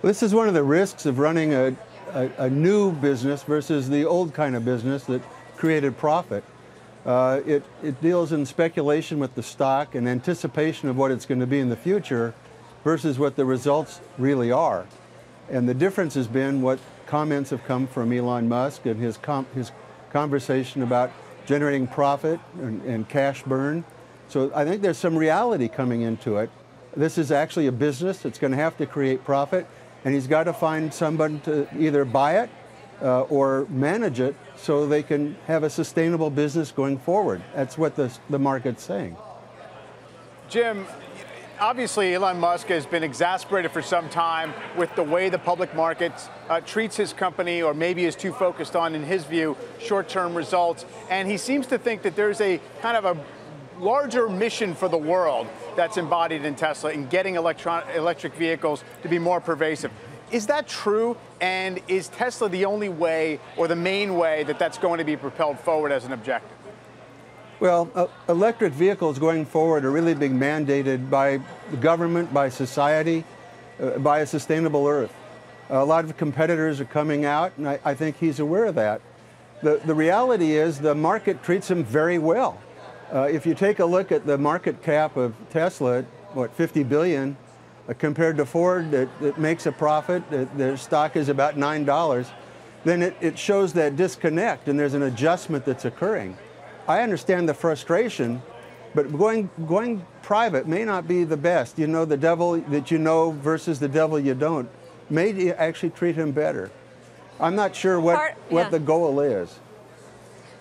This is one of the risks of running a new business versus the old kind of business that created profit. It deals in speculation with the stock and anticipation of what it's going to be in the future versus what the results really are. And the difference has been what comments have come from Elon Musk and his conversation about generating profit and cash burn. So I think there's some reality coming into it. This is actually a business. It's going to have to create profit. And he's got to find someone to either buy it or manage it so they can have a sustainable business going forward. That's what the market's saying. Jim, obviously Elon Musk has been exasperated for some time with the way the public markets treats his company, or maybe is too focused on, in his view, short-term results. And he seems to think that there's a kind of a larger mission for the world that's embodied in Tesla in getting electric vehicles to be more pervasive. Is that true? And is Tesla the only way or the main way that that's going to be propelled forward as an objective? Well, electric vehicles going forward are really being mandated by the government, by society, by a sustainable Earth. A lot of competitors are coming out, and I think he's aware of that. The reality is the market treats him very well. If you take a look at the market cap of Tesla, what, 50 billion, compared to Ford that makes a profit, their stock is about $9, then it shows that disconnect, and there's an adjustment that's occurring. I understand the frustration, but going private may not be the best. You know, the devil that you know versus the devil you don't may actually treat him better. I'm not sure what the goal is.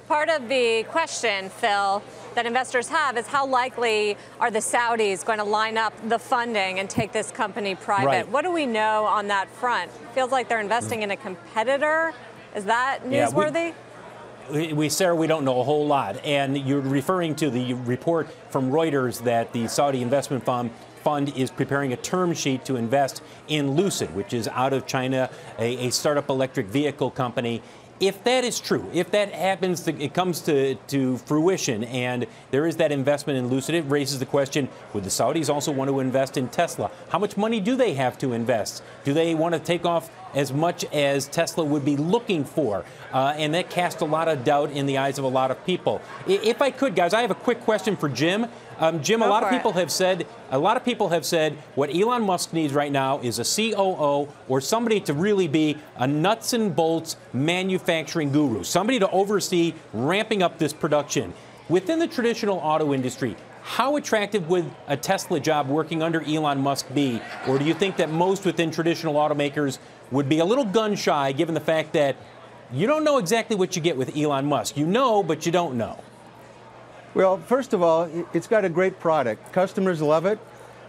Part of the question, Phil, that investors have is how likely are the Saudis going to line up the funding and take this company private? Right. What do we know on that front? Feels like they're investing in a competitor. Is that newsworthy? Sarah, we don't know a whole lot. And you're referring to the report from Reuters that the Saudi investment fund is preparing a term sheet to invest in Lucid, which is out of China, a startup electric vehicle company. If that is true, if that happens, it comes to fruition, and there is that investment in Lucid, it raises the question, would the Saudis also want to invest in Tesla? How much money do they have to invest? Do they want to take off as much as Tesla would be looking for? And that casts a lot of doubt in the eyes of a lot of people. If I could, guys, I have a quick question for Jim. Jim, a lot of people have said what Elon Musk needs right now is a COO or somebody to really be a nuts and bolts manufacturing guru, somebody to oversee ramping up this production. Within the traditional auto industry, how attractive would a Tesla job working under Elon Musk be? Or do you think that most within traditional automakers would be a little gun shy, given the fact that you don't know exactly what you get with Elon Musk? You know, but you don't know. Well, first of all, it's got a great product. Customers love it.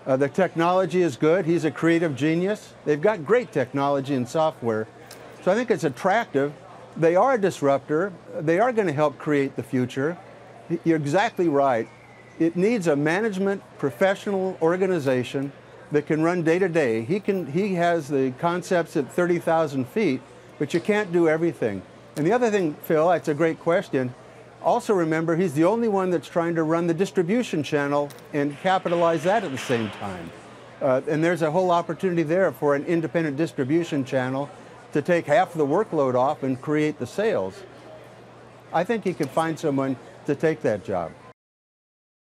The technology is good. He's a creative genius. They've got great technology and software. So I think it's attractive. They are a disruptor. They are going to help create the future. You're exactly right. It needs a management professional organization that can run day to day. He has the concepts at 30,000 feet, but you can't do everything. And the other thing, Phil, it's a great question. Also remember, he's the only one that's trying to run the distribution channel and capitalize that at the same time. And there's a whole opportunity there for an independent distribution channel to take half the workload off and create the sales. I think he could find someone to take that job.